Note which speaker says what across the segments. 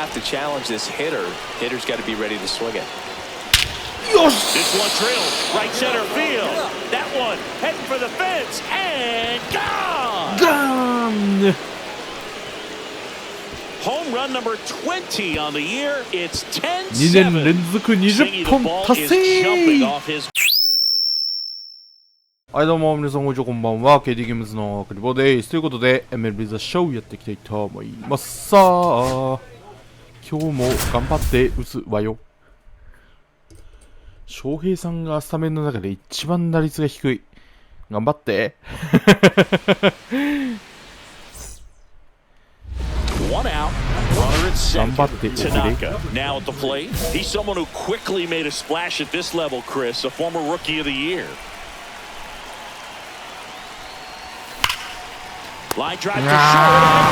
Speaker 1: have to challenge this hitter. Hitter's got to be ready to swing it.
Speaker 2: This one drilled right center field. That one heading for the fence and gone. Home run number 20 on the year. It's 10-7.
Speaker 3: 2年連続20本達成。はいどうも皆さんこんにちはこんばんは KD ゲームズのクリボーです。ということで MLB ザショーやっていきたいと思います。さあ今日も頑張って打つわよ。翔平さんがスタメンの中で一番打率が低い。頑張って頑張っておくれ。
Speaker 2: Now at the plate, he's someone who quickly made a splash at this level, Chris, a former rookie of the year. Line drive to short.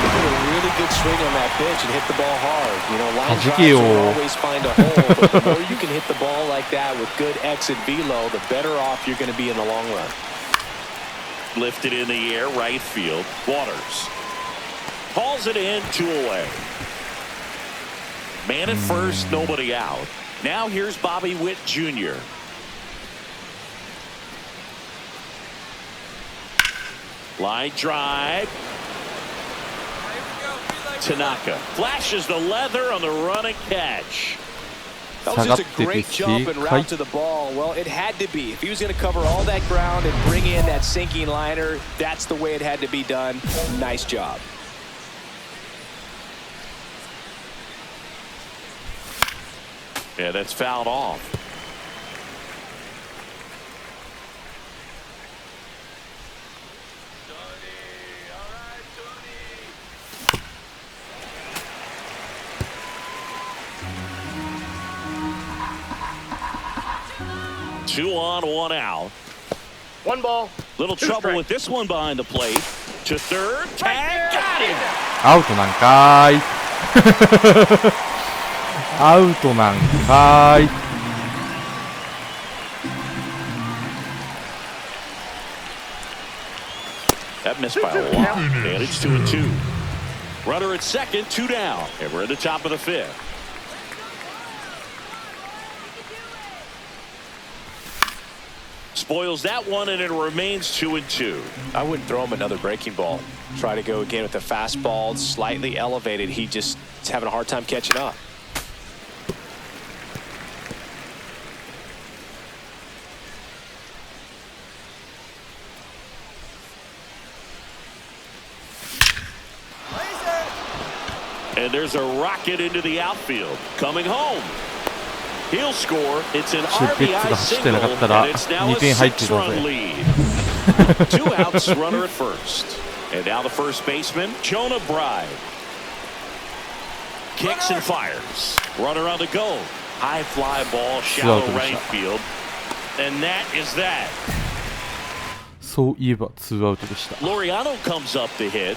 Speaker 1: Did a really good swing on that pitch and hit the ball hard. You know, line drives will always find a hole, but the more you can hit the ball like that with good exit velo, the better off you're going to be in the long run.
Speaker 2: Lifted in the air, right field. Waters hauls it in, 2 away. Man at first, nobody out. Now here's Bobby Witt Jr. Line drive. Tanaka flashes the leather on the run and catch.
Speaker 1: That was just a great jump and route to the ball. Well, it had to be. If he was going to cover all that ground and bring in that sinking liner, that's the way it had to be done. Nice job.
Speaker 2: Yeah, that's fouled off. Two on, 1 out.
Speaker 4: 1 ball.
Speaker 2: Little trouble with this one behind the plate. To third, tag, got him.
Speaker 3: アウトなんかーいアウトなんかーい。
Speaker 2: That missed by a lot. And it's 2-2. Runner at second, 2 down. And we're at the top of the 5th. Spoils that one, and it remains 2-2.
Speaker 1: I wouldn't throw him another breaking ball. Try to go again with the fastball, slightly elevated. He just is having a hard time catching up.
Speaker 2: And there's a rocket into the outfield. Coming home. He'll score. It's an RBI single, and it's now a 6-run lead. 2 outs, runner at first. And now the first baseman, Jonah Bride. Kicks and fires. Runner on the go. High fly ball, shallow right field. And that is that.
Speaker 3: そういえば2アウトでした。
Speaker 2: Laureano comes up to hit.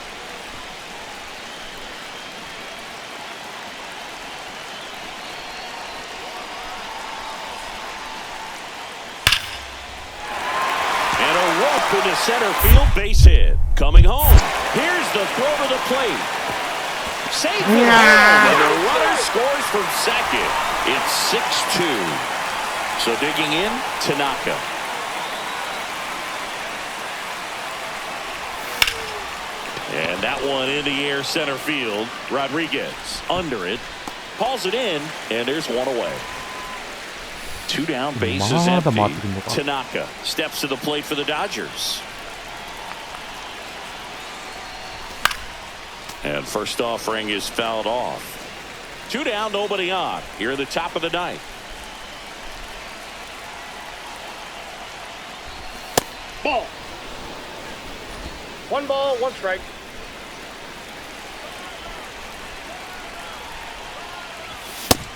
Speaker 2: Into center field, base hit. Coming home. Here's the throw to the plate. Safe at home, and the runner scores from second. It's 6-2. So digging in, Tanaka. And that one in the air, center field. Rodriguez under it, hauls it in, and there's 1 away. 2 down, bases empty. Tanaka steps to the plate for the Dodgers. And first offering is fouled off. 2 down, nobody on. Here at the top of the 9th.
Speaker 4: Ball. 1 ball, 1 strike.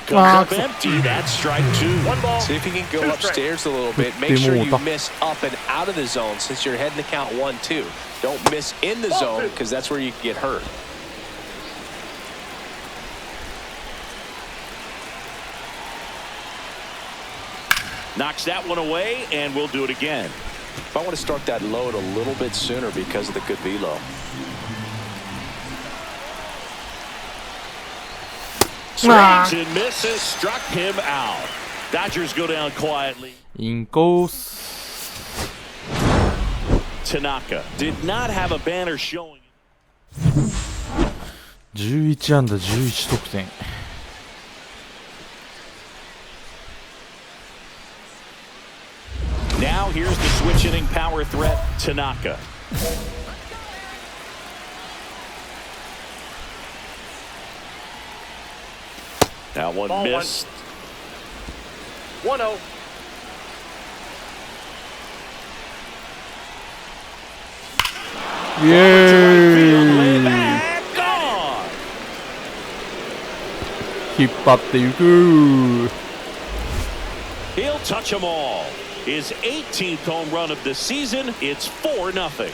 Speaker 2: Comes up empty. That's strike 2.
Speaker 4: 1 ball.
Speaker 1: See if you can go upstairs a little bit. Make sure you miss up and out of the zone since you're heading to count 1-2. Don't miss in the zone because that's where you can get hurt.
Speaker 2: Knocks that one away, and we'll do it again.
Speaker 1: If I want to start that load a little bit sooner because of the good velo.
Speaker 2: Swings and misses, struck him out. Dodgers go down quietly.
Speaker 3: インコース
Speaker 2: Tanaka did not have a banner showing.
Speaker 3: 11安打11得点。
Speaker 2: Now here's the switch inning power threat, Tanaka. That one
Speaker 4: Ball
Speaker 2: missed.
Speaker 4: 1-0.
Speaker 3: Yay! 引っ張っていく
Speaker 2: He'll touch them all. His 18th home run of the season. It's 4-0.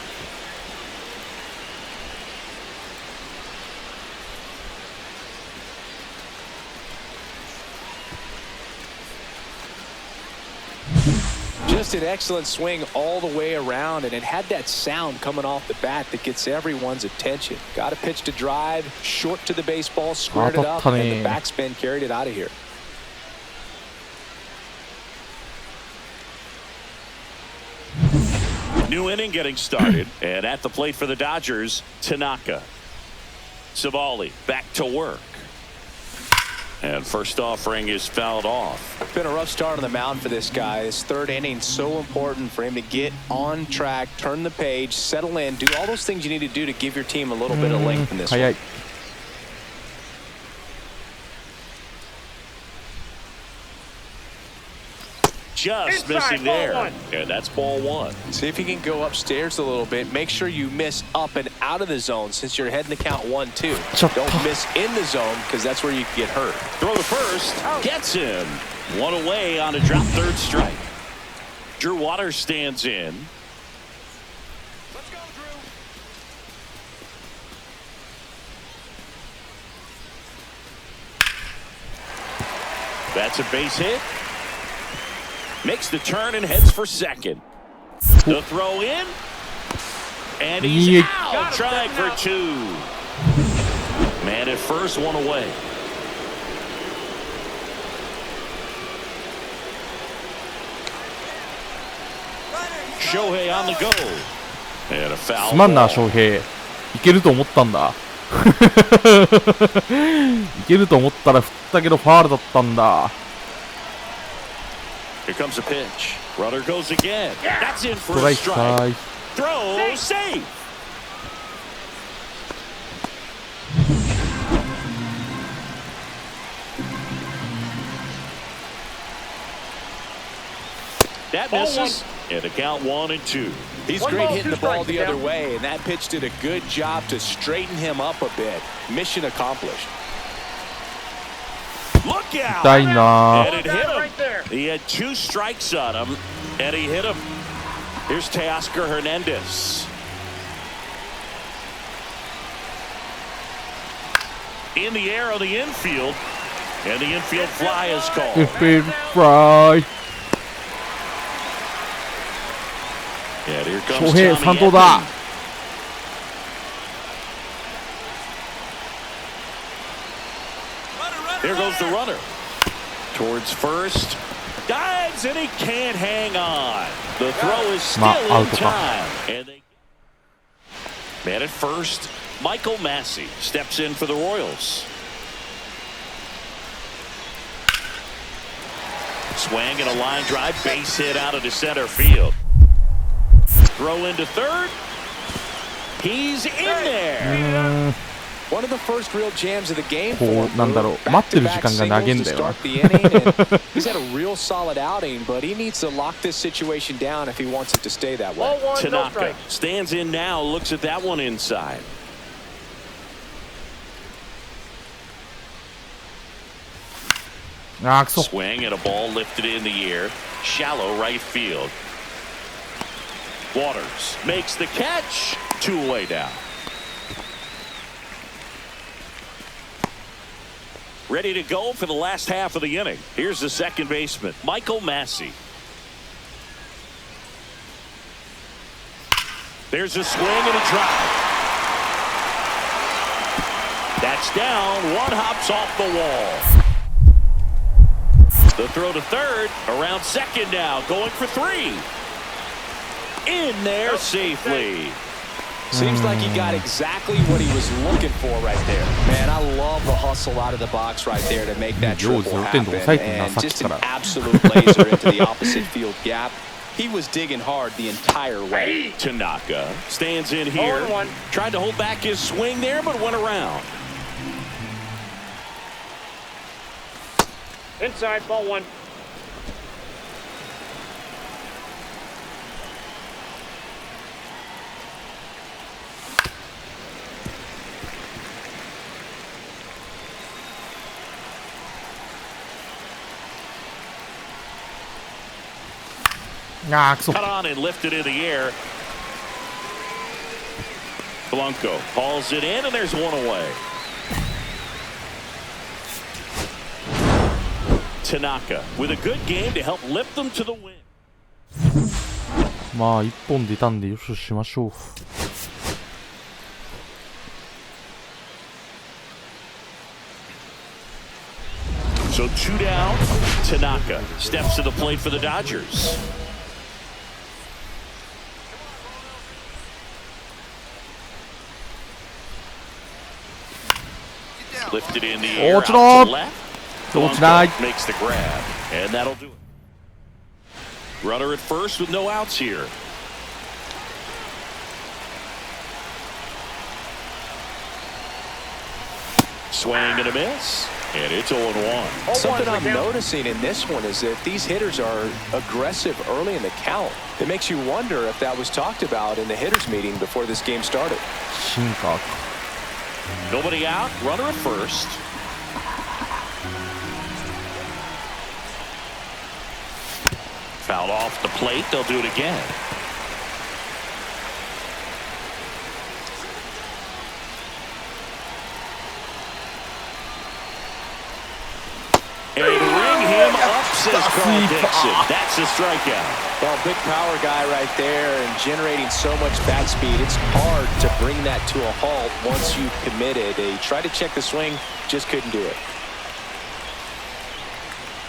Speaker 1: Just an excellent swing all the way around, and it had that sound coming off the bat that gets everyone's attention. Got a pitch to drive, short to the baseball, squared it up, and the backspin carried it out of here.
Speaker 2: New inning getting started, and at the plate for the Dodgers, Tanaka. Savali back to work. And first offering is fouled off.
Speaker 1: Been a rough start on the mound for this guy. His third inning so important for him to get on track, turn the page, settle in, do all those things you need to do to give your team a little bit of length in this one.
Speaker 2: Just missing there, and that's ball one.
Speaker 1: See if you can go upstairs a little bit. Make sure you miss up and out of the zone since you're heading to count 1-2. Don't miss in the zone because that's where you can get hurt.
Speaker 2: Throw to first, gets him. One away on a drop third strike. Drew Waters stands in.
Speaker 4: Let's go, Drew.
Speaker 2: That's a base hit. Makes the turn and heads for second. The throw in. And he's out, trying for two. Man at first, one away. Shohei on the go. And a foul.
Speaker 3: すまんな、翔平。いけると思ったんだ。いけると思ったら振ったけどファールだったんだ。
Speaker 2: Here comes a pitch. Runner goes again. That's in for a strike. Throw safe. That misses. And a count 1-2.
Speaker 1: He's great hitting the ball the other way, and that pitch did a good job to straighten him up a bit. Mission accomplished.
Speaker 2: Look out!
Speaker 3: 痛いな
Speaker 2: And it hit him. He had two strikes on him, and he hit him. Here's Teoscar Hernandez. In the air on the infield, and the infield fly is called.
Speaker 3: Infield fly.
Speaker 2: And here comes
Speaker 3: 翔平、
Speaker 2: Tommy
Speaker 3: 三盗だ
Speaker 2: Edman. There goes the runner. Towards first. Dives, and he can't hang on. The throw is still in time. And they... Man at first, Michael Massey steps in for the Royals. Swing and a line drive, base hit out into center field. Throw into third. He's in there.
Speaker 1: One of the first real jams of the game.
Speaker 3: こうなんだろう待ってる時間が長いんだよな
Speaker 1: He's had a real solid outing, but he needs to lock this situation down if he wants it to stay that way.
Speaker 2: Tanaka stands in now, looks at that one inside. Swing and a ball lifted in the air. Shallow right field. Waters makes the catch. Two away down. Ready to go for the last half of the inning. Here's the second baseman, Michael Massey. There's a swing and a drive. That's That's down. One hops off the wall. The throw to third. Around second now. Going for three. In there safely.
Speaker 1: Seems like he got exactly what he was looking for right there. Man, I love the hustle out of the box right there to make that triple happen. And just an absolute laser into the opposite field gap. He was digging hard the entire way.
Speaker 2: Tanaka stands in here. Tried to hold back his swing there, but went around.
Speaker 4: Inside, ball one.
Speaker 2: Cut on and lifted in the air. Blanco hauls it in, and there's one away. Tanaka with a good game to help lift them to the win.
Speaker 3: まあ1本出たんでよししましょう。
Speaker 2: So 2 down. Tanaka steps to the plate for the Dodgers. Lifted in the air out to left. Blanco makes the grab, and that'll do it. Runner at first with no outs here. Swing and a miss, and it's 0-1.
Speaker 1: Something I'm noticing in this one is that these hitters are aggressive early in the count. It makes you wonder if that was talked about in the hitters meeting before this game started.
Speaker 2: Nobody out, runner at first. Fouled off the plate, they'll do it again. And ring him up, says Carl Dixon. That's a strikeout.
Speaker 1: Well, big power guy right there and generating so much bat speed. It's hard to bring that to a halt once you've committed. He tried to check the swing, just couldn't do it.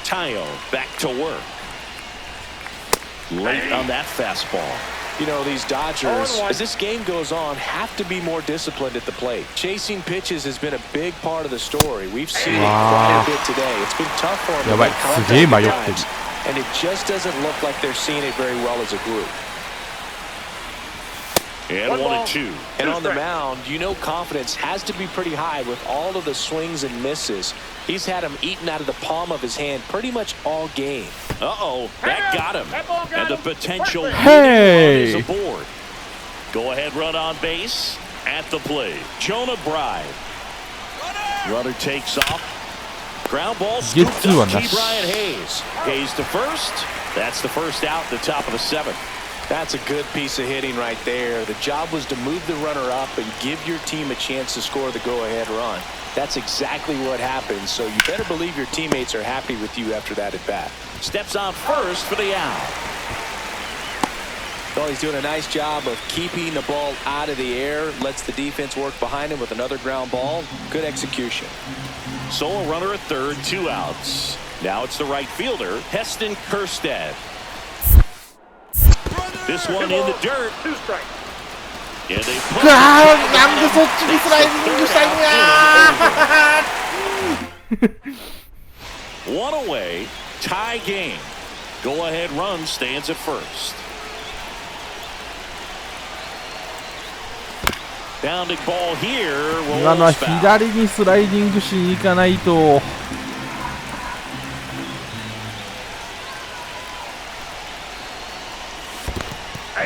Speaker 2: Tayo back to work. Late on that fastball.
Speaker 1: You know, these Dodgers, as this game goes on, have to be more disciplined at the plate. Chasing pitches has been a big part of the story. We've seen it quite a bit today. It's been tough for them to make contact at times, and it just doesn't look like they're seeing it very well as a group.
Speaker 2: And 1-2.
Speaker 1: And on the mound, you know confidence has to be pretty high with all of the swings and misses. He's had them eaten out of the palm of his hand pretty much all game.
Speaker 2: Uh-oh, that got him. And the potential
Speaker 3: is
Speaker 2: aboard. Go ahead, run on base at the plate. Jonah Bride. Runner takes off. Ground ball scooped up. T. Brian Hayes. Hayes to first. That's the first out at the top of the seventh.
Speaker 1: That's a good piece of hitting right there. The job was to move the runner up and give your team a chance to score the go-ahead run. That's exactly what happened, so you better believe your teammates are happy with you after that at-bat.
Speaker 2: Steps on first for the out.
Speaker 1: Well, he's doing a nice job of keeping the ball out of the air, lets the defense work behind him with another ground ball. Good execution.
Speaker 2: So a runner at third, 2 outs. Now it's the right fielder, Heston Kjerstad. This one in the dirt.
Speaker 4: 2 strikes.
Speaker 2: And they put one away, tie game. Go ahead run stands at first. Bounding ball here.
Speaker 3: 今のは左にスライディングしに行かないと。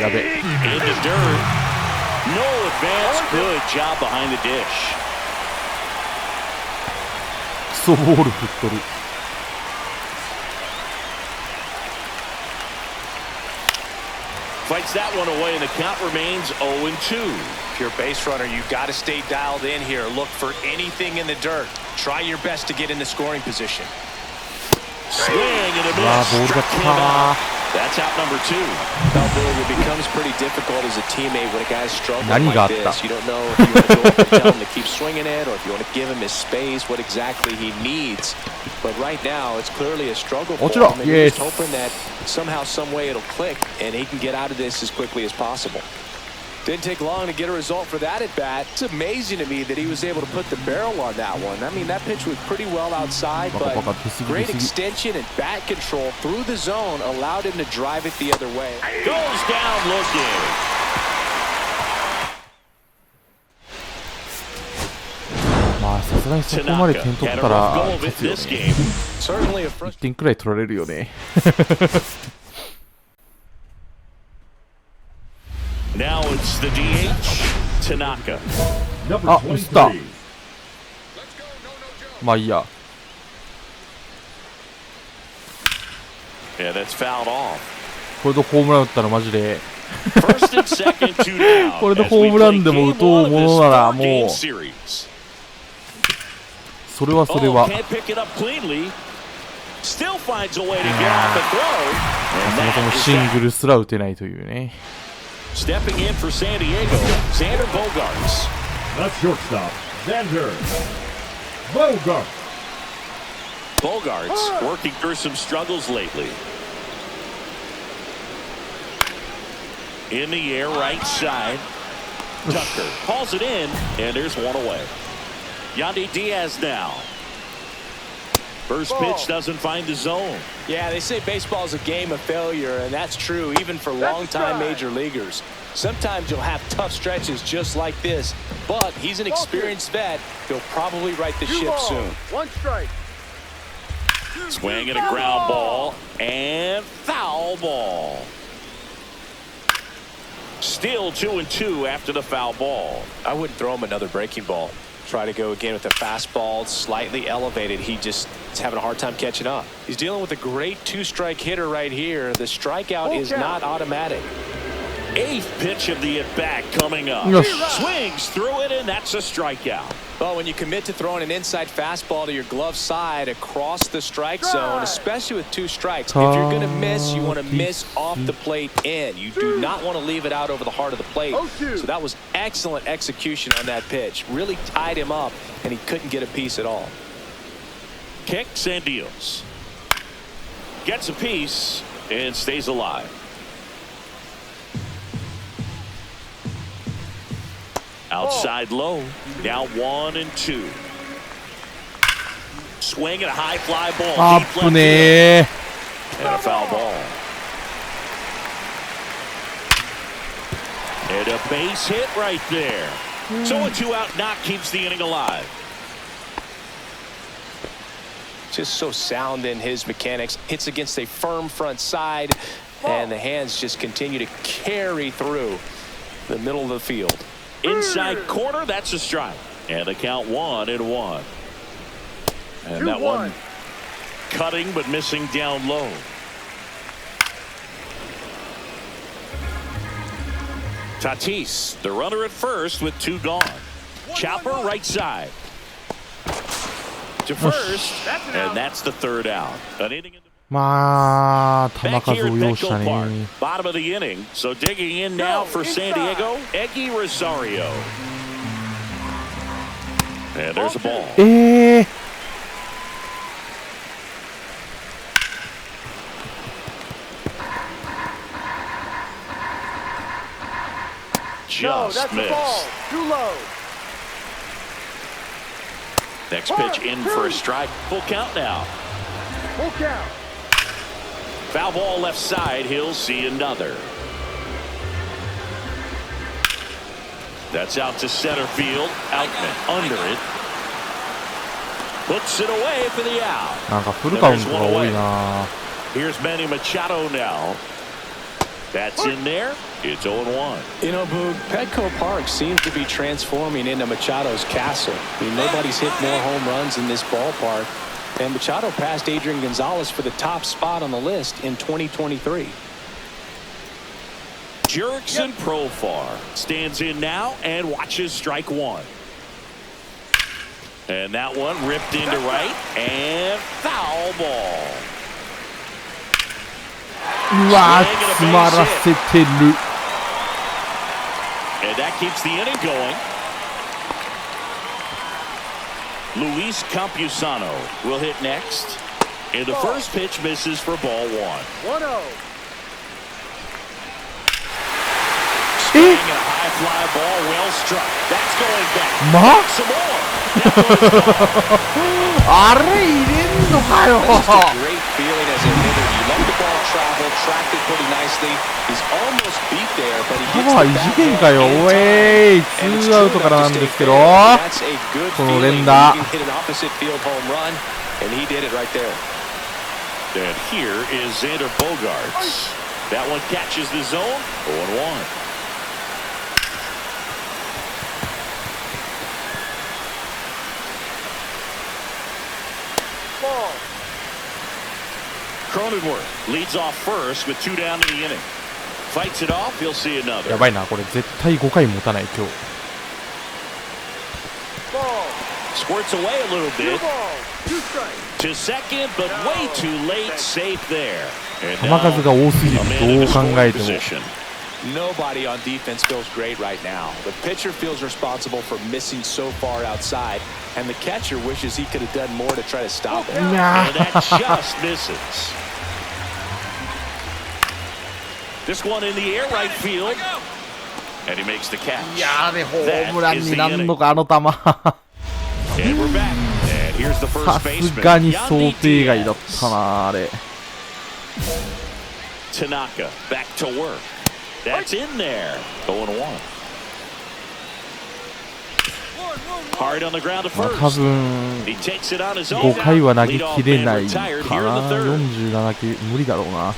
Speaker 3: やべ。
Speaker 2: In the dirt. No advance. Good job behind the dish.
Speaker 3: クソボール振っとる。
Speaker 2: Fights that one away, and the count remains 0-2.
Speaker 1: If you're a base runner, you've got to stay dialed in here. Look for anything in the dirt. Try your best to get in the scoring position.
Speaker 2: Swing and a miss. Struck him out. That's out number 2.
Speaker 1: Well, Boog, it becomes pretty difficult as a teammate when a guy's struggling
Speaker 3: Nani
Speaker 1: like
Speaker 3: got
Speaker 1: this. You don't know if you want to go up and tell him to keep swinging it, or if you want to give him his space, what exactly he needs. But right now, it's clearly a struggle for him, and you're just hoping that somehow, some way, it'll click, and he can get out of this as quickly as possible. Didn't take long to get a result for that at bat. It's amazing to me that he was able to put the barrel on that one. I mean, that pitch was pretty well outside, but great extension and bat control through the zone allowed him to drive it the other way.
Speaker 2: Goes down looking.
Speaker 3: まあさすがにそこまで点取ったら勝つよね。
Speaker 1: Certainly a
Speaker 3: 1点くらい取られるよね。
Speaker 2: Now it's the DH, Tanaka.
Speaker 3: あ、ミスった。まあいいや。
Speaker 2: Yeah, that's fouled off.
Speaker 3: これでホームラン打ったらマジで。
Speaker 2: First and second, 2 down.
Speaker 3: これでホームランでも打とうものならもう。それはそれは。
Speaker 2: Can't pick it up cleanly. Still finds a way to get off the throw.
Speaker 3: そもそもシングルすら打てないというね。
Speaker 2: Stepping in for San Diego, Xander Bogaerts.
Speaker 5: That's shortstop, Xander Bogaerts.
Speaker 2: Bogaerts working through some struggles lately. In the air, right side. Tucker calls it in, and there's one away. Yandy Diaz now. First pitch doesn't find the zone.
Speaker 1: Yeah, they say baseball is a game of failure, and that's true even for longtime major leaguers. Sometimes you'll have tough stretches just like this, but he's an experienced vet. He'll probably right the ship soon.
Speaker 4: One strike.
Speaker 2: Swing and a ground ball, and foul ball. Still 2-2 after the foul ball.
Speaker 1: I wouldn't throw him another breaking ball. Try to go again with a fastball, slightly elevated. He just is having a hard time catching up. He's dealing with a great two-strike hitter right here. The strikeout is not automatic.
Speaker 2: 8th pitch of the at-bat coming up. Swings through it, and that's a strikeout.
Speaker 1: Well, when you commit to throwing an inside fastball to your glove side across the strike zone, especially with 2 strikes, if you're going to miss, you want to miss off the plate in. You do not want to leave it out over the heart of the plate. So that was excellent execution on that pitch. Really tied him up, and he couldn't get a piece at all.
Speaker 2: Kicks and deals. Gets a piece and stays alive. Outside low, now 1-2. Swing and a high fly ball.
Speaker 3: あっぶねー。
Speaker 2: And a foul ball. And a base hit right there. So a 2-out knock keeps the inning alive.
Speaker 1: Just so sound in his mechanics. Hits against a firm front side, and the hands just continue to carry through the middle of the field.
Speaker 2: Inside corner, that's a strike. And the count 1-1. And that one cutting but missing down low. Tatis, the runner at first with 2 gone. Chopper right side. To first, and that's the 3rd out. An inning in the
Speaker 3: まあ球
Speaker 2: back
Speaker 3: 数
Speaker 2: here
Speaker 3: を
Speaker 2: at
Speaker 3: 要し
Speaker 2: Petco
Speaker 3: た
Speaker 2: Park,
Speaker 3: ね。
Speaker 2: bottom of the inning. So digging in now for San Diego, Eggy Rosario. And there's a ball.
Speaker 4: No,
Speaker 2: Just
Speaker 4: that's the
Speaker 2: missed.
Speaker 4: ball. Too low.
Speaker 2: Next pitch in for a strike. Full count now.
Speaker 4: Full count.
Speaker 2: Foul ball left side. He'll see another. That's out to center field. Outman under it. Puts it away for the out.
Speaker 3: なんかフルカウントが多いな。
Speaker 2: Here's Manny Machado now. That's in there. It's 0-1.
Speaker 1: You know, Boog, Petco Park seems to be transforming into Machado's castle. I mean, nobody's hit more home runs in this ballpark. And Machado passed Adrian Gonzalez for the top spot on the list in 2023.
Speaker 2: Jurickson Profar stands in now and watches strike 1. And that one ripped into right and foul ball.
Speaker 3: うわー、詰まらせてる。
Speaker 2: And that keeps the inning going. Luis Campusano will hit next. And the first pitch misses for ball 1.
Speaker 4: 1-0.
Speaker 2: Swing a high fly ball, well struck. That's going back.
Speaker 3: ま
Speaker 2: Some more. That one is gone.
Speaker 3: あれ入れんのかよ。
Speaker 1: Just a great feeling as a hitter. You let the ball travel, tracked it pretty nicely. He's almost beat there, but he
Speaker 3: パワー異
Speaker 1: gets
Speaker 3: 次
Speaker 1: the
Speaker 3: 元かよ。おえい、ツ
Speaker 1: And it's
Speaker 3: ーアウ
Speaker 1: true
Speaker 3: トからな
Speaker 1: enough
Speaker 3: ん
Speaker 1: to
Speaker 3: で
Speaker 1: stay
Speaker 3: すけど、
Speaker 1: fair. That's a good
Speaker 3: この
Speaker 1: feeling
Speaker 3: 連
Speaker 1: when
Speaker 3: 打。
Speaker 1: you can hit an opposite field home run, and he did it right there.
Speaker 2: And here is Xander Bogaerts. That one catches the zone. 0-1.
Speaker 4: Ball.
Speaker 2: Cronenworth leads off first with 2 down in the inning. Fights it off. He'll see another.
Speaker 3: やばいな、これ絶対5回持たない今日。
Speaker 4: Ball.
Speaker 2: Squirts away a little
Speaker 4: 2
Speaker 2: bit.
Speaker 4: balls. 2 strikes.
Speaker 2: To second, but way too late. Safe there. And
Speaker 3: 球数が多すぎる。
Speaker 2: a man in
Speaker 3: どう
Speaker 2: the
Speaker 3: 考
Speaker 2: scoring
Speaker 3: えても。
Speaker 2: position.
Speaker 1: Nobody on defense feels great right now. The pitcher feels responsible for missing so far outside, and the catcher wishes he could have done more to try to stop it.
Speaker 3: いや
Speaker 2: And that just misses. This one in the air right field. And he makes the catch.
Speaker 3: いやでホームランになんのかあの球。
Speaker 2: And we're back. And here's the
Speaker 3: さ
Speaker 2: first
Speaker 3: す
Speaker 2: baseman.
Speaker 3: がに想定外だったなあれ。
Speaker 2: Tanaka back to work. That's in there. 0-1. Hard on the ground to
Speaker 3: まあ
Speaker 2: first.
Speaker 3: 多分
Speaker 2: He takes it on his own.
Speaker 3: 5回は投げ
Speaker 2: Leadoff
Speaker 3: きれ
Speaker 2: man
Speaker 3: ない
Speaker 2: retired
Speaker 3: か
Speaker 2: here in
Speaker 3: な。
Speaker 2: the third.
Speaker 3: 47球無理だろうな。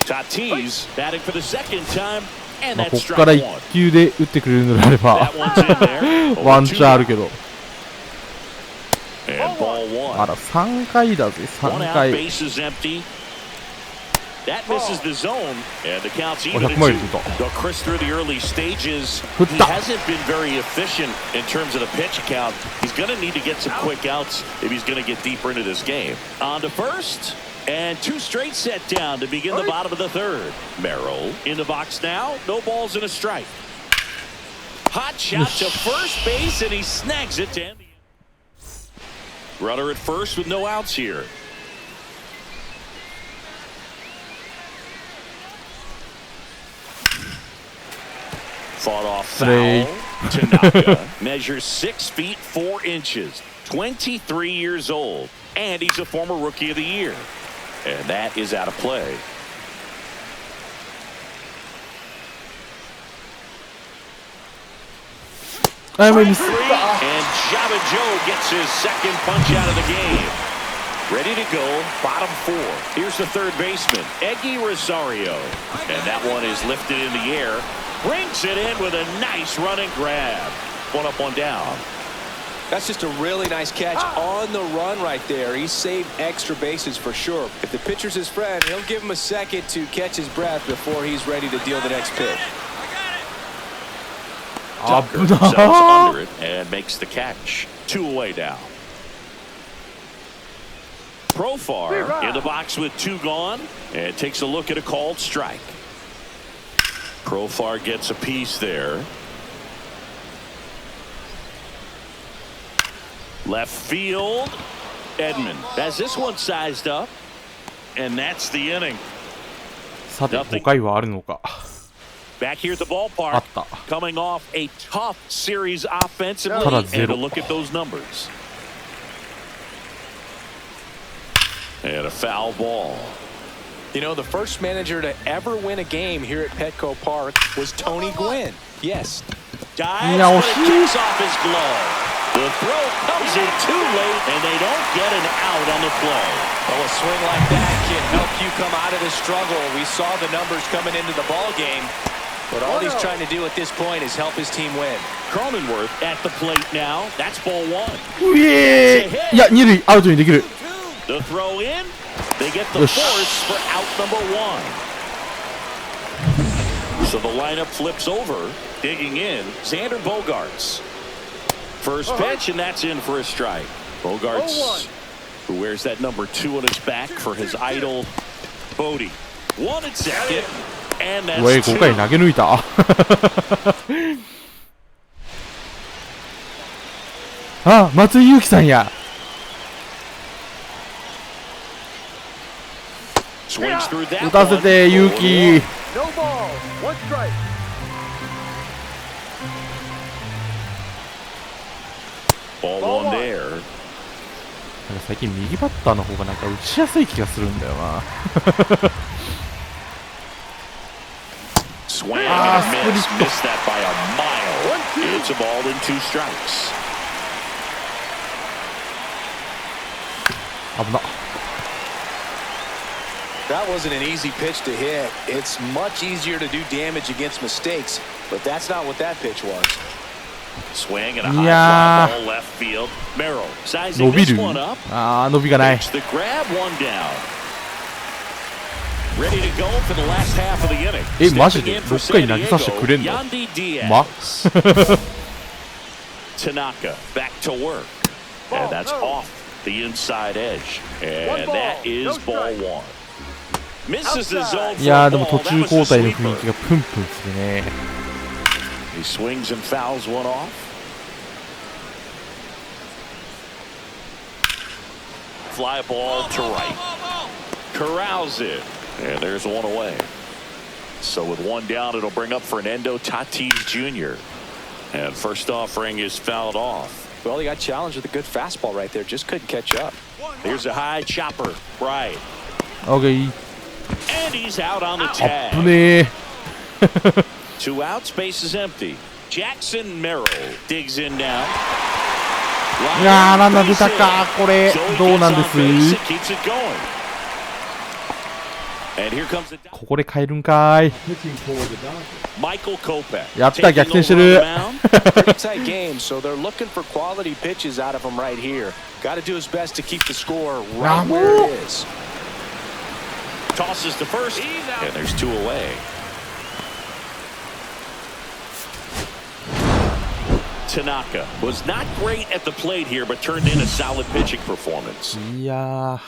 Speaker 2: Tatis batting for the second time, and
Speaker 3: まあ
Speaker 2: that's
Speaker 3: こっ
Speaker 2: strike
Speaker 3: から
Speaker 2: one.
Speaker 3: 1球で打ってくれるのであれば
Speaker 2: That one's in there.
Speaker 3: ワンチャンあるけど。
Speaker 2: And ball
Speaker 3: あ
Speaker 2: one.
Speaker 3: ら3回だぜ
Speaker 2: One
Speaker 3: 3
Speaker 2: out,
Speaker 3: 回。
Speaker 2: bases empty. That misses the zone, and the count's even
Speaker 3: 100
Speaker 2: at
Speaker 3: マイ
Speaker 2: two.
Speaker 3: ル出た。
Speaker 2: Though Chris, through the early stages, he
Speaker 3: 振った。
Speaker 2: hasn't been very efficient in terms of the pitch count. He's going to need to get some quick outs if he's going to get deeper into this game. On to first, and 2 straight set down to begin the bottom of the third. Merrill in the box now, no balls and a strike. Hot shot to first base, and he snags it to end the inning. Runner at first with no outs here. Fought off foul. Tanaka measures 6 feet 4 inches, 23 years old, and he's a former Rookie of the Year. And that is out of play.
Speaker 3: MLB
Speaker 2: And Java Joe gets his second punch out of the game. Ready to go, bottom 4. Here's the third baseman, Eggy Rosario. And that one is lifted in the air. Brings it in with a nice running grab. 1 up, 1 down.
Speaker 1: That's just a really nice catch on the run right there. He saved extra bases for sure. If the pitcher's his friend, he'll give him a second to catch his breath before he's ready to deal the next pitch.
Speaker 2: Tucker settles under it and makes the catch. 2 away now. Profar in the box with 2 gone and takes a look at a called strike. Profar gets a piece there. Left field. Edman has this one sized up, and that's the inning.
Speaker 3: さて5回はあるのか。
Speaker 2: Back here at the
Speaker 3: あ
Speaker 2: ballpark,
Speaker 3: った。
Speaker 2: coming off a tough series offensively,
Speaker 3: Tara
Speaker 2: and
Speaker 3: zero.
Speaker 2: a look at those numbers. And a foul ball.
Speaker 1: You know, the first manager to ever win a game here at Petco Park was Tony Gwynn. Yes.
Speaker 2: Dives,
Speaker 3: No,
Speaker 2: but it kicks off his glove. The throw comes in too late, and they don't get an out on the play.
Speaker 1: Well, a swing like that can help you come out of the struggle. We saw the numbers coming into the ball game, but all he's trying to do at this point is help his team win.
Speaker 2: Cronenworth at the plate now. That's ball 1.
Speaker 3: うえーいや2塁アウトにできる。
Speaker 2: The throw in. They get the
Speaker 3: Yes.
Speaker 2: force for out number 1. So the lineup flips over. Digging in, Xander Bogaerts. First pitch, and that's in for a strike. Bogaerts, who wears that number 2 on his back for his idol, Bodie. One at second, and
Speaker 3: うえ、
Speaker 2: that's
Speaker 3: 5回投げ抜いた。あ、松井裕樹さんや。
Speaker 2: swings through that
Speaker 3: 打たせて、裕樹。
Speaker 4: No ball. One strike.
Speaker 2: 1. Ball 1 there.
Speaker 3: なんか最近右バッターの方がなんか打ちやすい気がするんだよな。
Speaker 2: Swing and a miss. Missed that by a mile. It's a ball and 2 strikes.
Speaker 3: 危な。
Speaker 1: That wasn't an easy pitch to hit. It's much easier to do damage against mistakes, but that's not what that pitch was.
Speaker 2: Swing and a high fly ball left field. Merrill sizing this one up.
Speaker 3: ああ、伸びがない。
Speaker 2: The grab one down. Ready to go for the last half of the inning.
Speaker 3: え、マジで6回投げさせてくれんの？ま
Speaker 2: Tanaka back to work. And that's off the inside edge. And that is ball 1. Misses the zone.
Speaker 3: いやーでも途中交代の雰囲気がプンプンするね。
Speaker 2: He swings and fouls one off. Fly ball to right. Corrals it. And there's one away. So with one down, it'll bring up Fernando Tatis Jr. And first offering is fouled off.
Speaker 1: Well, he got challenged with a good fastball right there. Just couldn't catch up.
Speaker 2: Here's a high chopper. Right.
Speaker 3: OK。And
Speaker 2: he's out on the
Speaker 3: あっ
Speaker 2: tag.
Speaker 3: ぶね
Speaker 2: 2 outs, base is empty. Jackson Merrill digs in now.
Speaker 3: ー。いやー、ランナー出たか。これ、どうなんです？ ここで変えるんかーい。やった、逆転してる。
Speaker 1: Pretty tight game, so they're looking for quality pitches out of him right here. Got to do his best to keep the score right where it is.
Speaker 2: Tosses to first, and there's 2 away. Tanaka was not great at the plate here, but turned in a solid pitching performance.
Speaker 3: いやー、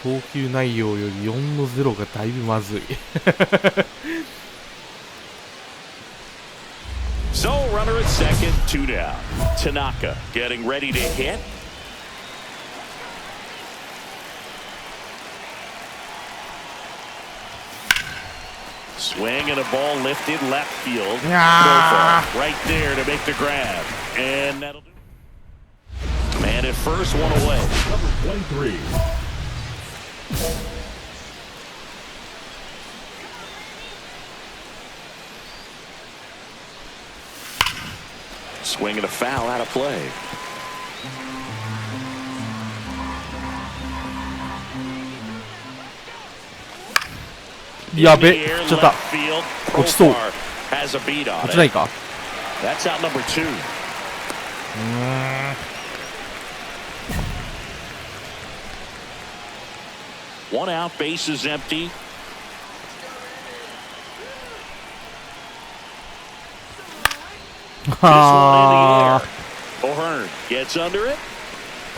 Speaker 3: 投球内容より4の0がだいぶまずい。
Speaker 2: So runner at second, 2 down. Tanaka getting ready to hit. Swing and a ball lifted left field. Right there to make the grab. And that'll do. Man at first, 1 away.
Speaker 5: Number 23.
Speaker 2: Swing and a foul out of play.
Speaker 3: やべ、振っちゃった。落ちそう。落ちないか。
Speaker 2: That's out number 2. One out, base is empty. This one in the air. O'Hearn gets under it.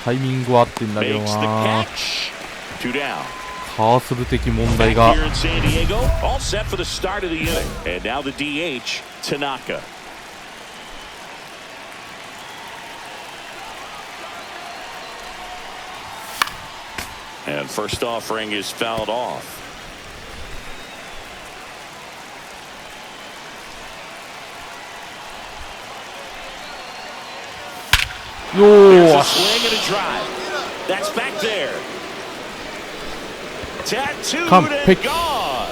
Speaker 3: タイミングは合ってんだけど
Speaker 2: Makes the
Speaker 3: な。
Speaker 2: catch. 2 down.
Speaker 3: カーソル的問題
Speaker 2: Back
Speaker 3: が。
Speaker 2: here in San Diego, all set for the start of the inning. And now the DH, Tanaka. And first offering is fouled off. There's a swing and a drive. That's back there. Tattooed and gone.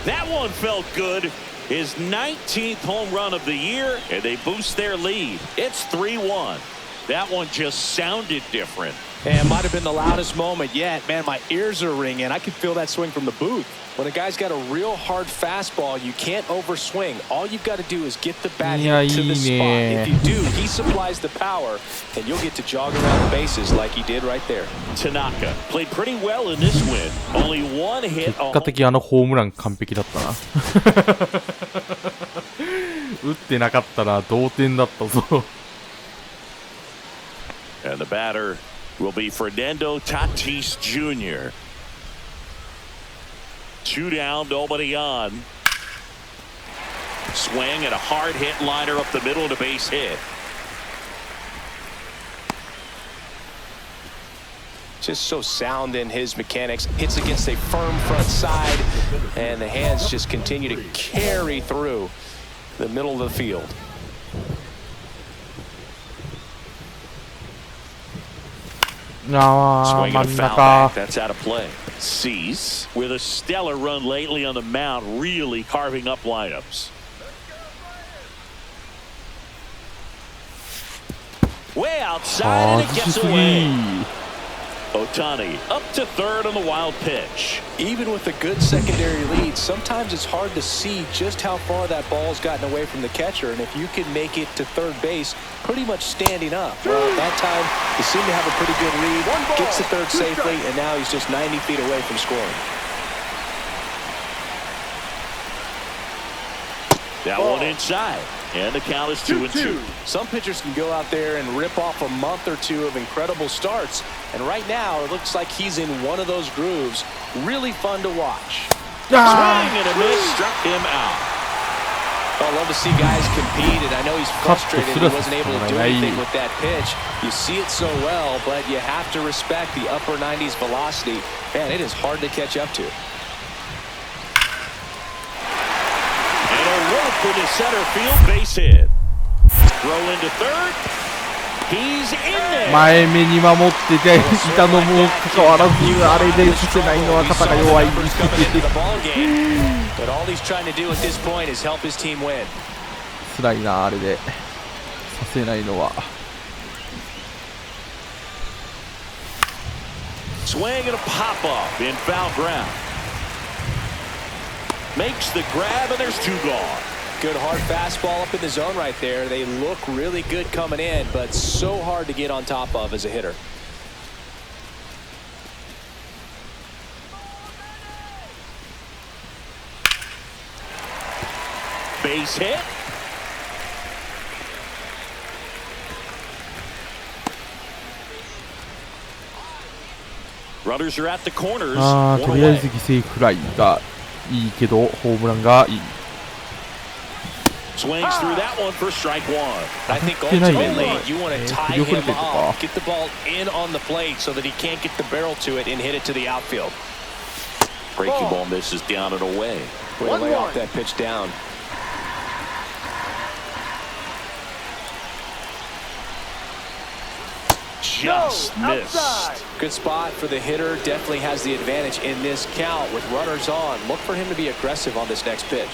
Speaker 2: That one felt good. His 19th home run of the year, and they boost their lead. It's 3-1. That one just sounded different.
Speaker 1: And might have been the loudest moment yet. Man, my ears are ringing. I can feel that swing from the booth. When a guy's got a real hard fastball, you can't overswing. All you've got to do is get the bat hit to the spot. If you do, he supplies the power, and you'll get to jog around the bases like he did right there.
Speaker 2: Tanaka played pretty well in this win. Only one hit.
Speaker 3: 結果的にホームラン完璧だったな。打ってなかったら同点だったぞ。
Speaker 2: And the batter will be Fernando Tatis Jr. 2 down, nobody on. Swing and a hard hit liner up the middle and a base hit.
Speaker 1: Just so sound in his mechanics. Hits against a firm front side, and the hands just continue to carry through the middle of the field.
Speaker 2: Swing and a foul back. That's out of play. Cease with a stellar run lately on the mound, really carving up lineups. Way outside, and it gets away. Ohtani up to third on the wild pitch.
Speaker 1: Even with a good secondary lead, sometimes it's hard to see just how far that ball's gotten away from the catcher, and if you can make it to third base pretty much standing up. Well, at that time, he seemed to have a pretty good lead, gets to third safely, and now he's just 90 feet away from scoring.
Speaker 2: That one inside, and the count is 2-2.
Speaker 1: Some pitchers can go out there and rip off a month or two of incredible starts, and right now it looks like he's in one of those grooves. Really fun to watch.
Speaker 2: Swing and a miss, struck him out.
Speaker 1: I love to see guys compete, and I know he's frustrated he wasn't able to do anything with that pitch. You see it so well, but you have to respect the upper 90s velocity. Man, it is hard to catch up to.
Speaker 2: Into center field, base hit. Throw into third. He's in there.
Speaker 3: 前目に守ってていたのもかかわらず、あれでさせないのは肩が弱い。辛いな、あれでさせないのは。
Speaker 2: Swing and a pop up in foul ground. Makes the grab, and there's 2 gone.
Speaker 1: Good hard fastball up in the zone right there. They look really good coming in, but so hard to get on top of as a hitter.
Speaker 2: Base hit. Runners are at the corners.
Speaker 3: とりあえず犠牲フライがいいけど、ホームランがいい。
Speaker 2: Swings through that one for strike one.
Speaker 1: I think ultimately you want to tie him up, get the ball in on the plate so that he can't get the barrel to it and hit it to the outfield.
Speaker 2: Breaking ball misses down and away.
Speaker 1: Way to lay off that pitch down.
Speaker 2: Just missed.
Speaker 1: Good spot for the hitter. Definitely has the advantage in this count with runners on. Look for him to be aggressive on this next pitch.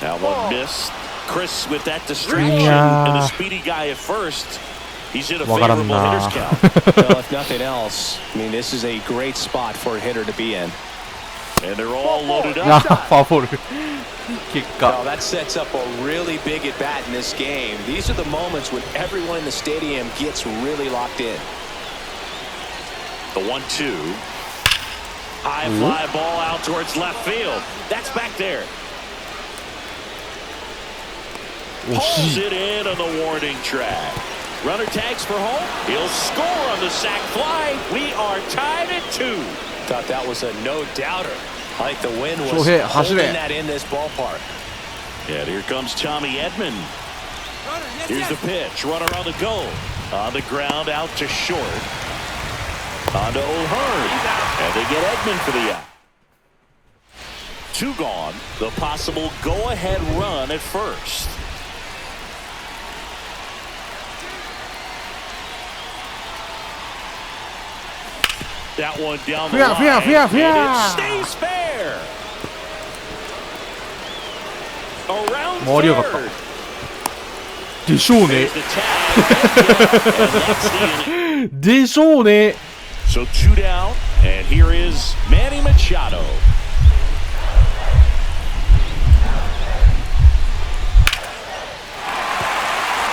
Speaker 2: Now one missed. Chris with that distraction and the speedy guy at first. He's in a favorable hitter's count.
Speaker 1: Well, if nothing else, I mean, this is a great spot for a hitter to be in.
Speaker 2: And they're all loaded up.
Speaker 1: Well, that sets up a really big at bat in this game. These are the moments when everyone in the stadium gets really locked in.
Speaker 2: The 1-2. High fly ball out towards left field. That's back there. Pulls it in on the warning track. Runner tags for home. He'll score on the sac fly. We are tied at 2.
Speaker 1: Thought that was a no-doubter. I think the wind was holding that in this ballpark.
Speaker 2: And here comes Tommy Edman. Here's the pitch. Runner on the go. On the ground, out to short. On to O'Hearn. And they get Edman for the out. 2 gone. The possible go-ahead run at first. That one down the line, and it stays fair. Around third.
Speaker 3: でしょうね。でしょうね。
Speaker 2: So 2 down, and here is Manny Machado.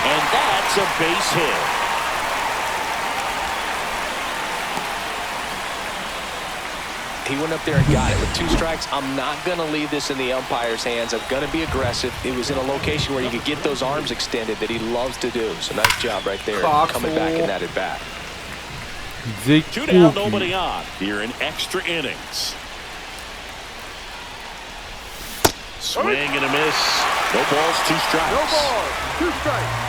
Speaker 2: And that's a base hit.
Speaker 1: He went up there and got it with 2 strikes. I'm not going to leave this in the umpire's hands. I'm going to be aggressive. It was in a location where you could get those arms extended that he loves to do. So nice job right there coming back in that at bat.
Speaker 3: 絶
Speaker 2: Two
Speaker 3: 好
Speaker 2: down,
Speaker 3: 球
Speaker 2: nobody on. Here in extra innings. Swing and a miss. No balls, 2 strikes.
Speaker 4: No balls, 2 strikes.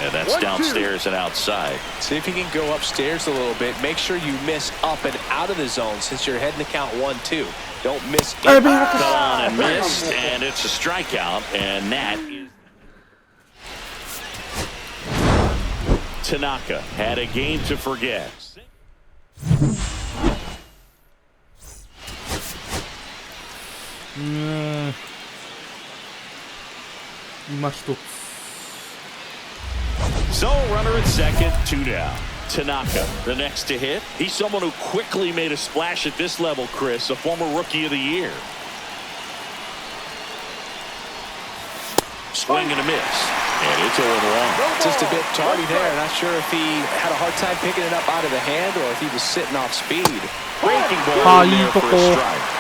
Speaker 2: And that's downstairs and outside.
Speaker 1: See if you can go upstairs a little bit. Make sure you miss up and out of the zone since you're heading to count 1-2. Don't miss.
Speaker 2: Cut on and missed, and it's a strikeout, and that is. Tanaka had a game to forget.
Speaker 3: 今一つ
Speaker 2: So runner at second, 2 down. Tanaka, the next to hit. He's someone who quickly made a splash at this level, Chris, a former Rookie of the Year. Swing and a miss, and it's 0-1.
Speaker 1: Just a bit tardy there. Not sure if he had a hard time picking it up out of the hand or if he was sitting off speed.
Speaker 2: Breaking ball in there for a strike.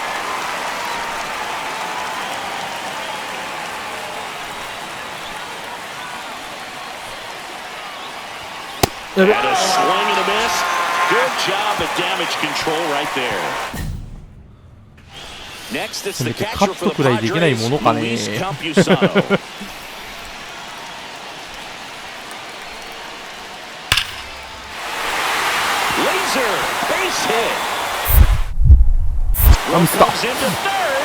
Speaker 2: And a swing and a miss. Good job of damage control right there. Next, it's the catcher for the Padres, Luis Campusano. Laser, base hit. Run comes into third.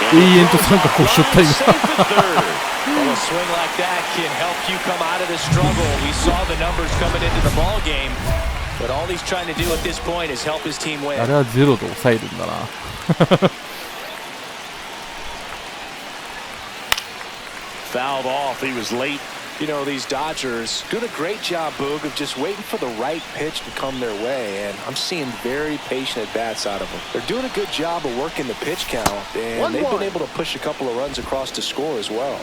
Speaker 2: And safe at third.
Speaker 1: Well, a swing like that can help you come out of the struggle. We saw the numbers coming into the ball game, but all he's trying to do at this point is help his team win.
Speaker 3: あれはゼロで抑えるんだな
Speaker 2: Fouled off. He was late.
Speaker 1: You know, these Dodgers doing a great job, Boog, of just waiting for the right pitch to come their way, and I'm seeing very patient at-bats out of them. They're doing a good job of working the pitch count, and they've been able to push a couple of runs across to score as well.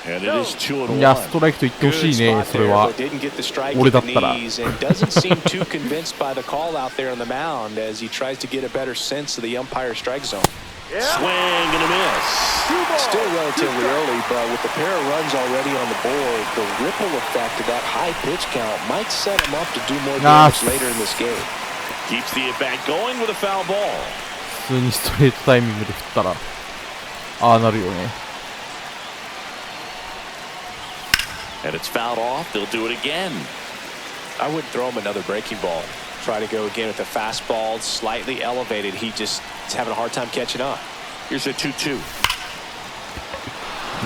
Speaker 2: And it is 2-1.
Speaker 3: いやストライクと言ってほしいねそれは俺だったら
Speaker 1: Doesn't seem too convinced by the call out there on the mound as he tries to get a better sense of the umpire strike zone.
Speaker 2: Swing and a miss.
Speaker 1: Still relatively early, but with the pair of runs already on the board, the ripple effect of that high pitch count might set him up to do more damage later in this game.
Speaker 2: Keeps the at-bat going with a foul ball.
Speaker 3: 普通にストレートタイミングで振ったらああなるよね
Speaker 2: And it's fouled off. They'll do it again.
Speaker 1: I wouldn't throw him another breaking ball. Try to go again with the fastball, slightly elevated. He just is having a hard time catching up.
Speaker 2: Here's a 2-2.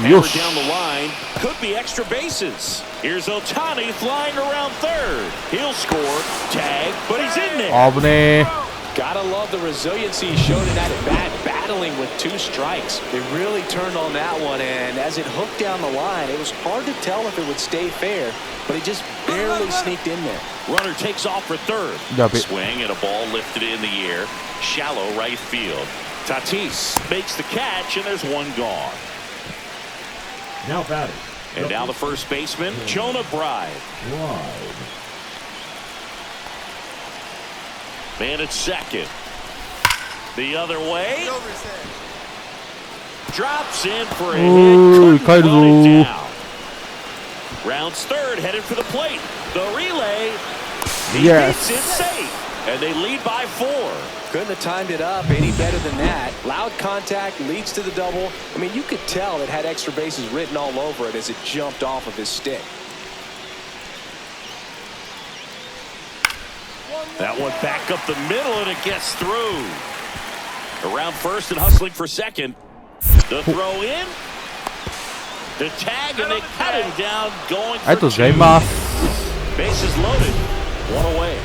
Speaker 3: Yosh.
Speaker 2: Hammer down the line. Could be extra bases. Here's Ohtani flying around third. He'll score. Tag, but he's in there.
Speaker 3: 危ねえ
Speaker 1: Gotta love the resiliency he showed in that at-bat, battling with 2 strikes. They really turned on that one, and as it hooked down the line, it was hard to tell if it would stay fair, but he just barely sneaked in there.
Speaker 2: Runner takes off for third. Swing and a ball lifted in the air. Shallow right field. Tatis makes the catch, and there's one gone.
Speaker 5: Now batting.
Speaker 2: And now the first baseman, Jonah Bride. Man at second. The other way. Drops in for a hit. Couldn't run it down. Rounds third, headed for the plate. The relay. He beats it safe. And they lead by 4.
Speaker 1: Couldn't have timed it up any better than that. Loud contact leads to the double. I mean, you could tell it had extra bases written all over it as it jumped off of his stick.
Speaker 2: That one back up the middle, and it gets through. Around first and hustling for second. The throw in. The tag, and they cut him down going for 2. Bases loaded. 1 away.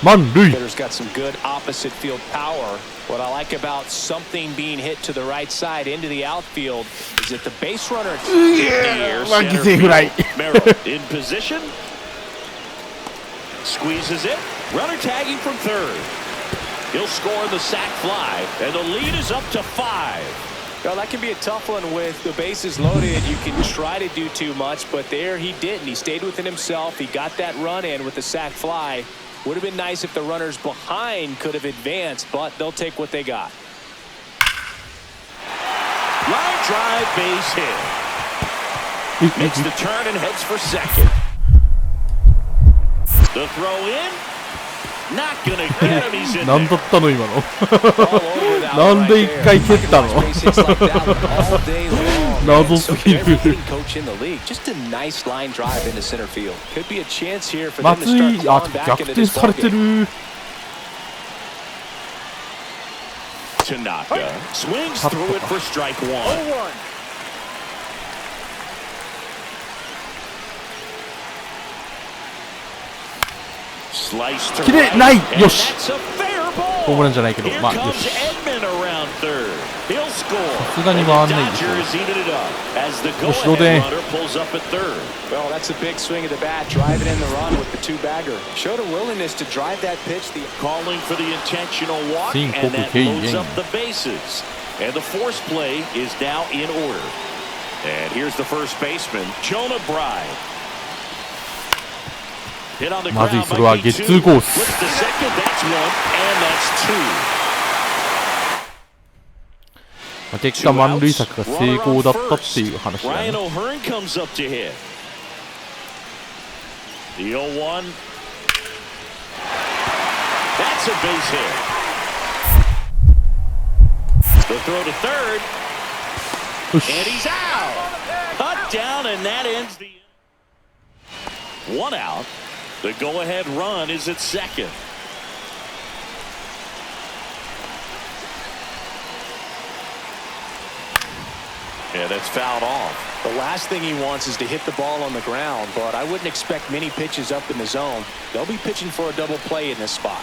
Speaker 3: 満塁
Speaker 1: Hitter's got some good opposite field power. What I like about something being hit to the right side into the outfield is that the base runner in the air, center field. Merrill in position. Squeezes it. Runner tagging from third. He'll score the sac fly, and the lead is up to 5. Well, that can be a tough one with the bases loaded. You can try to do too much, but there he didn't. He stayed within himself. He got that run in with the sac fly. Would have been nice if the runners behind could have advanced, but they'll take what they got.
Speaker 2: Line drive, base hit. Makes the turn and heads for second. The throw in. Not gonna get him. He's in
Speaker 3: 何
Speaker 2: there.
Speaker 3: だったの今の
Speaker 1: All over that
Speaker 3: なん
Speaker 1: right
Speaker 3: で一
Speaker 1: there.
Speaker 3: 回蹴ったの
Speaker 1: Base hits like that all day long.
Speaker 3: 謎すぎ
Speaker 1: Every
Speaker 3: る
Speaker 1: hitting coach in the league. Just a nice line drive into center field. Could be a chance here for them to
Speaker 3: 松
Speaker 1: start
Speaker 3: 井、あ、
Speaker 1: clawing back
Speaker 3: 逆
Speaker 1: into
Speaker 3: 転
Speaker 1: this
Speaker 3: され
Speaker 1: ball
Speaker 3: て
Speaker 1: game.
Speaker 3: る。
Speaker 2: Tanaka swings through it for strike one.
Speaker 4: 0-1.
Speaker 2: Slice to
Speaker 3: 切れ
Speaker 2: right,
Speaker 3: ない
Speaker 2: and
Speaker 3: よし
Speaker 2: that's a fair ball.
Speaker 3: ホームランじゃないけど、
Speaker 2: Here
Speaker 3: まあよ
Speaker 2: comes
Speaker 3: し。
Speaker 2: Edman around third. He'll score.
Speaker 3: さすがに回んないでしょ。
Speaker 2: Dodgers even it up as the
Speaker 3: よし、同
Speaker 2: go-ahead
Speaker 3: 点。
Speaker 2: runner pulls up at third.
Speaker 1: Well, that's a big swing of the bat, driving in the run with the two-bagger. Showed a willingness to drive that pitch. The
Speaker 2: Calling for the intentional walk,
Speaker 3: 申告
Speaker 2: and that
Speaker 3: 敬
Speaker 2: loads
Speaker 3: 遠。
Speaker 2: up the bases. And the force play is now in order. And here's the first baseman, Jonah Bride. Hit on the
Speaker 3: まずい、
Speaker 2: ground
Speaker 3: それは
Speaker 2: by
Speaker 3: ゲッ
Speaker 2: K2.
Speaker 3: ツーコース。
Speaker 2: Flips to second, that's one, and that's two.
Speaker 3: まあ結果満塁策が成功だったっていう話だ
Speaker 2: Ryan
Speaker 3: ね。
Speaker 2: O'Hearn comes up to hit. The 0-1. That's a base hit. The throw to third,
Speaker 3: よし
Speaker 2: and he's out. Cut down, and that ends the one out. The go-ahead run is at second. And it's fouled off.
Speaker 1: The last thing he wants is to hit the ball on the ground, but I wouldn't expect many pitches up in the zone. They'll be pitching for a double play in this spot.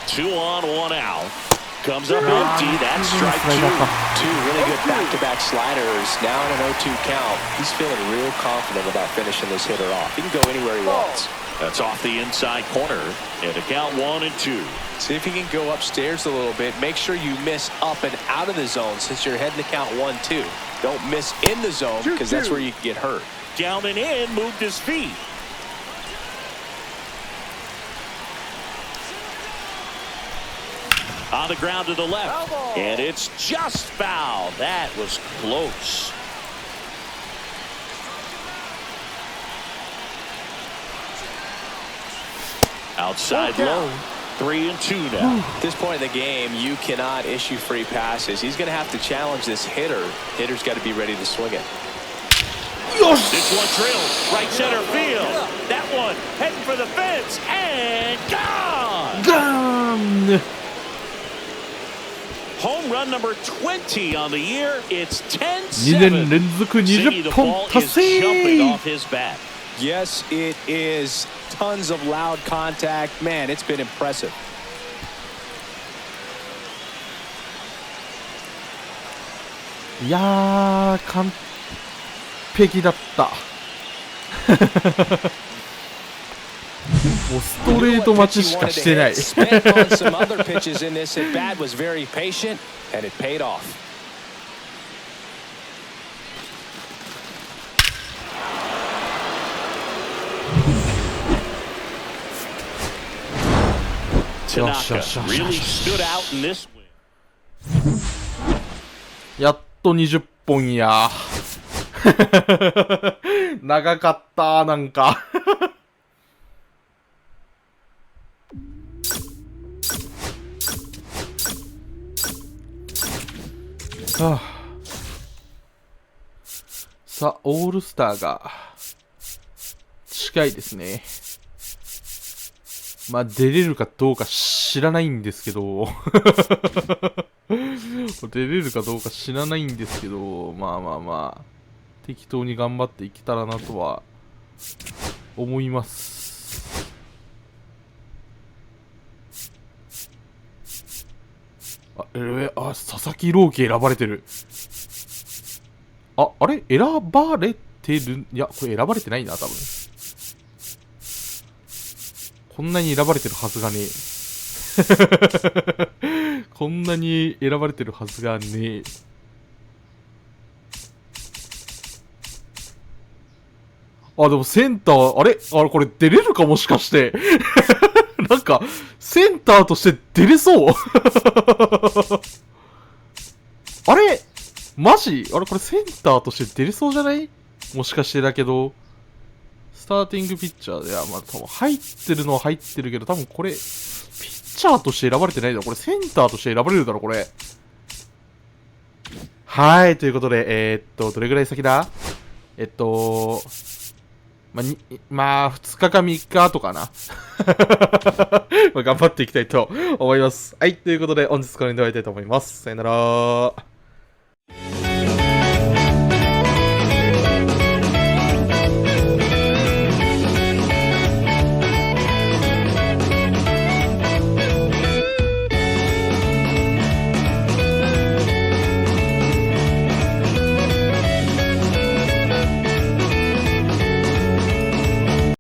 Speaker 2: 2 on, 1 out. Comes up empty. That's strike two.
Speaker 1: Two really good back-to-back sliders. Now in an 0-2 count. He's feeling real confident about finishing this hitter off. He can go anywhere he wants.
Speaker 2: That's off the inside corner. And a count 1 and 2.
Speaker 1: See if he can go upstairs a little bit. Make sure you miss up and out of the zone since you're heading to count 1-2. Don't miss in the zone because that's where you can get hurt.
Speaker 2: Down and in, moved his feet. On the ground to the left. And it's just foul. That was close. Outside low. 3-2 now.
Speaker 1: At this point in the game, you cannot issue free passes. He's going to have to challenge this hitter. Hitter's got to be ready to swing it.
Speaker 2: This one drilled right center field. That one heading for the fence and gone.
Speaker 3: ガーン
Speaker 2: Home run number 20 on the year. It's
Speaker 3: 2年
Speaker 2: 10-7.
Speaker 3: 連続
Speaker 2: Ziggy, the
Speaker 3: 20本
Speaker 2: ball
Speaker 3: 達
Speaker 2: is jumping
Speaker 3: 成
Speaker 2: off his bat.
Speaker 1: Yes, it is. Tons of loud contact. Man, it's been impressive.
Speaker 3: いやー、完璧だった。もうストレート待ちしかしてない。
Speaker 1: Spent on some other pitches in this at bat, was very patient, and it paid off.
Speaker 2: Tanaka really stood out in this win.
Speaker 3: やっと20本や。長かったなんか。はあ、さあ、オールスターが近いですね。まあ、出れるかどうか知らないんですけど。出れるかどうか知らないんですけど、まあまあまあ、適当に頑張っていけたらなとは思います。あ、佐々木朗希選ばれてる。あれ選ばれてる？いや、これ選ばれてないな、多分。こんなに選ばれてるはずがねえ。こんなに選ばれてるはずがねえ。あ、でもセンター、あれこれ出れるかもしかして。なんか、センターとして出れそう。あれマジあれこれセンターとして出れそうじゃない？もしかしてだけど。スターティングピッチャーで、まあ多分入ってるのは入ってるけど、多分これ、ピッチャーとして選ばれてないだろ。これセンターとして選ばれるだろ、これ。はい、ということで、どれぐらい先だ？まあ、2日か3日とかな。まあ頑張っていきたいと思います。はい、ということで、本日これで終わりたいと思います。さよなら。